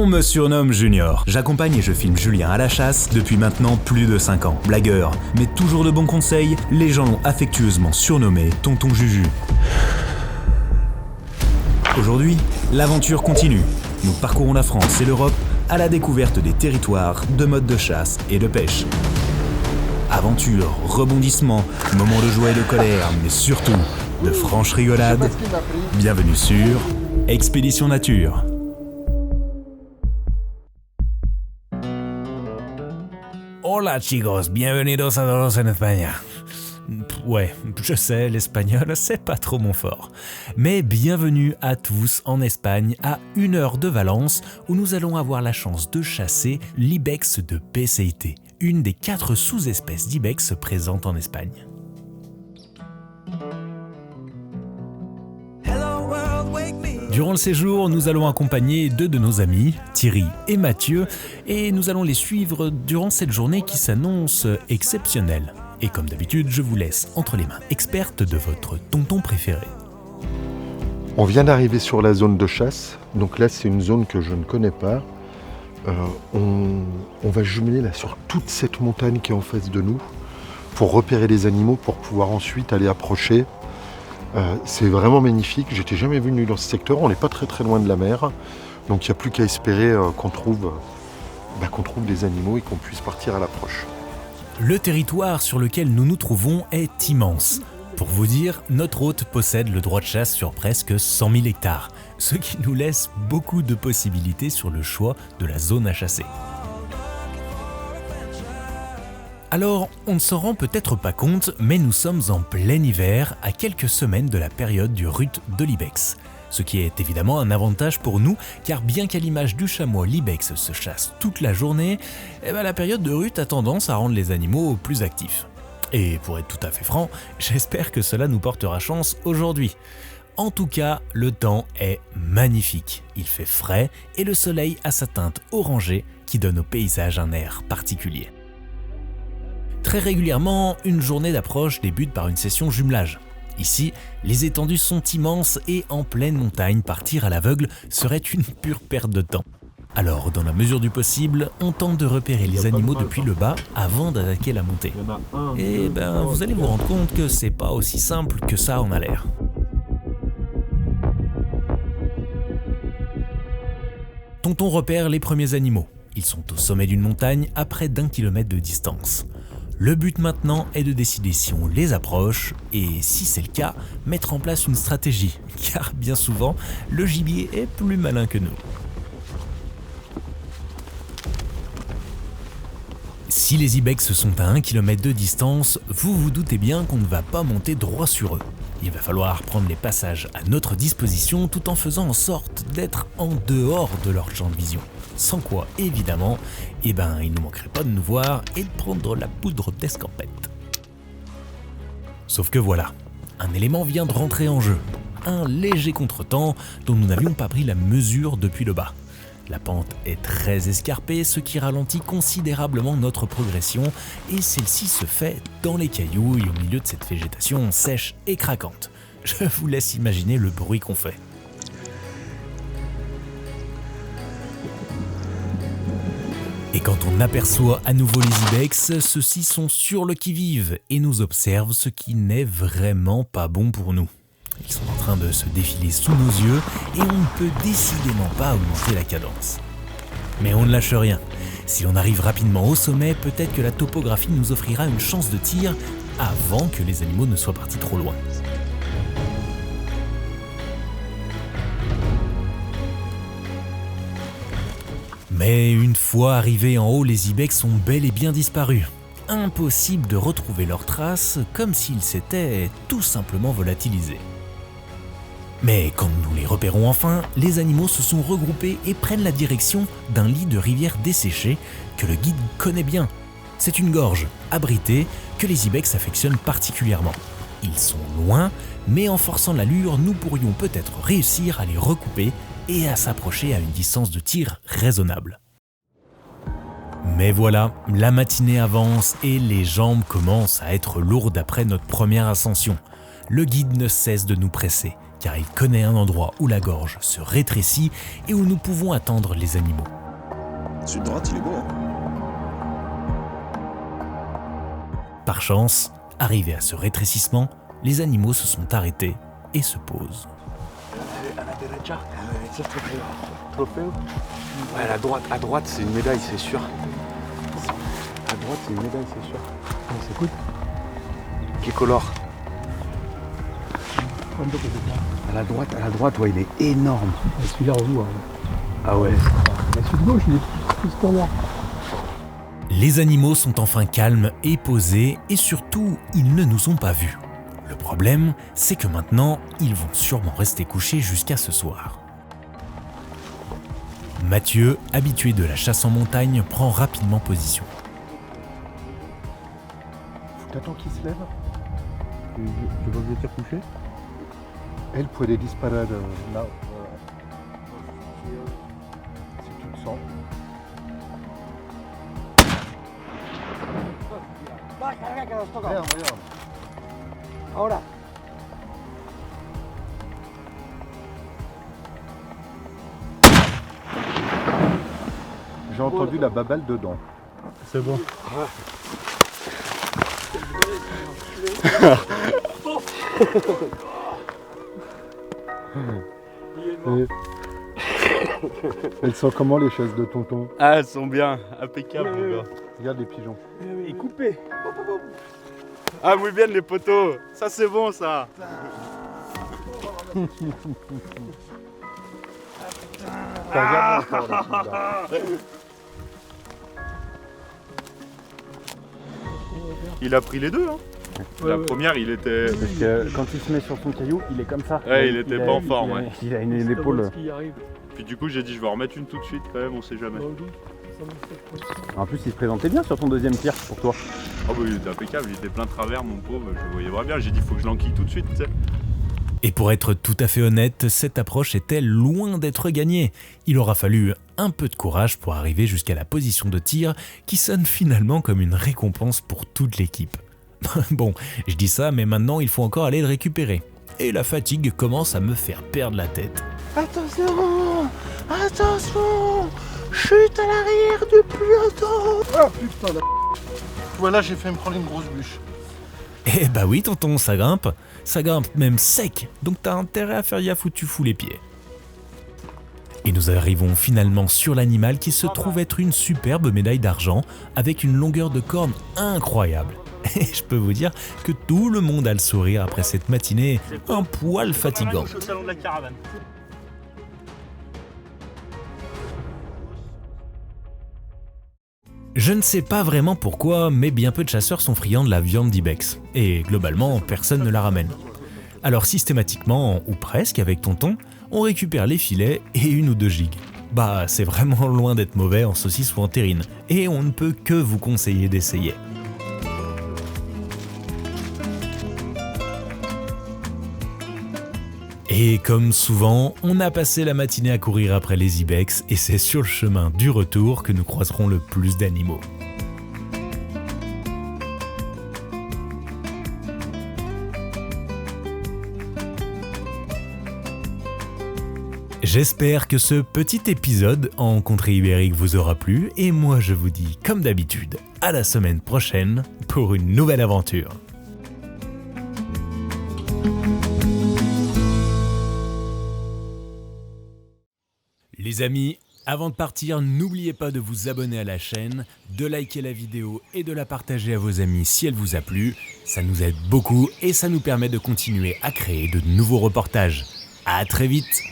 On me surnomme Junior. J'accompagne et je filme Julien à la chasse depuis maintenant plus de 5 ans. Blagueur, mais toujours de bons conseils, les gens l'ont affectueusement surnommé Tonton Juju. Aujourd'hui, l'aventure continue. Nous parcourons la France et l'Europe à la découverte des territoires, de modes de chasse et de pêche. Aventure, rebondissements, moments de joie et de colère, mais surtout de franches rigolades. Bienvenue sur Expédition Nature. Hola chicos, bienvenidos a todos en España. Ouais, je sais, l'espagnol, c'est pas trop mon fort. Mais bienvenue à tous en Espagne, à 1 heure de Valence, où nous allons avoir la chance de chasser l'ibex de Beceite, une des 4 sous-espèces d'ibex présentes en Espagne. Durant le séjour, nous allons accompagner 2 de nos amis, Thierry et Mathieu, et nous allons les suivre durant cette journée qui s'annonce exceptionnelle. Et comme d'habitude, je vous laisse entre les mains expertes de votre tonton préféré. On vient d'arriver sur la zone de chasse, donc là c'est une zone que je ne connais pas. On va jumeler là sur toute cette montagne qui est en face de nous pour repérer les animaux, pour pouvoir ensuite aller approcher. C'est vraiment magnifique, j'étais jamais venu dans ce secteur, on n'est pas très loin de la mer, donc il n'y a plus qu'à espérer qu'on trouve des animaux et qu'on puisse partir à l'approche. Le territoire sur lequel nous nous trouvons est immense. Pour vous dire, notre hôte possède le droit de chasse sur presque 100 000 hectares, ce qui nous laisse beaucoup de possibilités sur le choix de la zone à chasser. Alors, on ne s'en rend peut-être pas compte, mais nous sommes en plein hiver, à quelques semaines de la période du rut de l'ibex. Ce qui est évidemment un avantage pour nous, car bien qu'à l'image du chamois, l'ibex se chasse toute la journée, la période de rut a tendance à rendre les animaux plus actifs. Et pour être tout à fait franc, j'espère que cela nous portera chance aujourd'hui. En tout cas, le temps est magnifique. Il fait frais et le soleil a sa teinte orangée qui donne au paysage un air particulier. Très régulièrement, une journée d'approche débute par une session jumelage. Ici, les étendues sont immenses et en pleine montagne, partir à l'aveugle serait une pure perte de temps. Alors, dans la mesure du possible, on tente de repérer les animaux depuis le bas avant d'attaquer la montée. Et vous allez vous rendre compte que c'est pas aussi simple que ça en a l'air. Tonton repère les premiers animaux. Ils sont au sommet d'une montagne à près d'1 kilomètre de distance. Le but maintenant est de décider si on les approche et, si c'est le cas, mettre en place une stratégie, car bien souvent, le gibier est plus malin que nous. Si les ibex sont à 1 km de distance, vous vous doutez bien qu'on ne va pas monter droit sur eux. Il va falloir prendre les passages à notre disposition tout en faisant en sorte d'être en dehors de leur champ de vision. Sans quoi, évidemment, il ne manquerait pas de nous voir et de prendre la poudre d'escampette. Sauf que voilà, un élément vient de rentrer en jeu. Un léger contretemps dont nous n'avions pas pris la mesure depuis le bas. La pente est très escarpée, ce qui ralentit considérablement notre progression, et celle-ci se fait dans les cailloux et au milieu de cette végétation sèche et craquante. Je vous laisse imaginer le bruit qu'on fait. Et quand on aperçoit à nouveau les ibex, ceux-ci sont sur le qui-vive et nous observent, ce qui n'est vraiment pas bon pour nous. Ils sont en train de se défiler sous nos yeux et on ne peut décidément pas augmenter la cadence. Mais on ne lâche rien. Si on arrive rapidement au sommet, peut-être que la topographie nous offrira une chance de tir avant que les animaux ne soient partis trop loin. Mais une fois arrivés en haut, les ibex ont bel et bien disparu. Impossible de retrouver leurs traces, comme s'ils s'étaient tout simplement volatilisés. Mais quand nous les repérons enfin, les animaux se sont regroupés et prennent la direction d'un lit de rivière desséché que le guide connaît bien. C'est une gorge abritée que les ibex affectionnent particulièrement. Ils sont loin, mais en forçant l'allure, nous pourrions peut-être réussir à les recouper et à s'approcher à une distance de tir raisonnable. Mais voilà, la matinée avance et les jambes commencent à être lourdes après notre première ascension. Le guide ne cesse de nous presser. car il connaît un endroit où la gorge se rétrécit et où nous pouvons attendre les animaux. Celui de droite, il est beau, hein. Par chance, arrivés à ce rétrécissement, les animaux se sont arrêtés et se posent. Ouais, à droite c'est une médaille, c'est sûr. À droite c'est une médaille, c'est sûr. Ouais, c'est cool. Qui colore. À la droite, ouais, il est énorme. Celui-là en joue. Ah ouais. Mais celui de gauche, il est plus pour moi. Les animaux sont enfin calmes et posés et surtout, ils ne nous ont pas vus. Le problème, c'est que maintenant, ils vont sûrement rester couchés jusqu'à ce soir. Mathieu, habitué de la chasse en montagne, prend rapidement position. T'attends qu'il se lève. Tu vas vous être couché? Elle puede disparar là. Si tu le sens. Regarde. Ahora. J'ai entendu la baballe dedans. C'est bon. Elles sont comment les chaises de tonton? Ah, elles sont bien, impeccables, mon gars. Regarde les pigeons. Et coupé. Ah, muy bien les poteaux. Ça, c'est bon, ça. Regarde encore là. Il a pris les deux, hein. La première, il était. Parce que quand il se met sur son caillou, il est comme ça. Ouais, il était pas en forme, ouais. Il a une épaule. Puis du coup, j'ai dit, je vais en remettre une tout de suite quand même, on sait jamais. En plus, il se présentait bien sur ton deuxième tir pour toi. Ah bah, il était impeccable, il était plein de travers, mon pauvre. Je le voyais vraiment bien. J'ai dit, faut que je l'enquille tout de suite, tu sais. Et pour être tout à fait honnête, cette approche était loin d'être gagnée. Il aura fallu un peu de courage pour arriver jusqu'à la position de tir qui sonne finalement comme une récompense pour toute l'équipe. Bon, je dis ça, mais maintenant il faut encore aller le récupérer. Et la fatigue commence à me faire perdre la tête. Attention! Chute à l'arrière du peloton! Ah putain la... Voilà, j'ai fait me prendre une grosse bûche. Eh bah oui tonton, ça grimpe même sec, donc t'as intérêt à faire gaffe où tu fous les pieds. Et nous arrivons finalement sur l'animal qui se trouve être une superbe médaille d'argent avec une longueur de corne incroyable. Et je peux vous dire que tout le monde a le sourire après cette matinée un poil fatigante. Au salon de la caravane. Je ne sais pas vraiment pourquoi, mais bien peu de chasseurs sont friands de la viande d'ibex. Et globalement, personne ne la ramène. Alors systématiquement, ou presque avec tonton, on récupère les filets et une ou deux gigs. Bah, c'est vraiment loin d'être mauvais en saucisse ou en terrine. Et on ne peut que vous conseiller d'essayer. Et comme souvent, on a passé la matinée à courir après les ibex et c'est sur le chemin du retour que nous croiserons le plus d'animaux. J'espère que ce petit épisode en contrée ibérique vous aura plu et moi je vous dis comme d'habitude à la semaine prochaine pour une nouvelle aventure. Les amis, avant de partir, n'oubliez pas de vous abonner à la chaîne, de liker la vidéo et de la partager à vos amis si elle vous a plu. Ça nous aide beaucoup et ça nous permet de continuer à créer de nouveaux reportages. À très vite!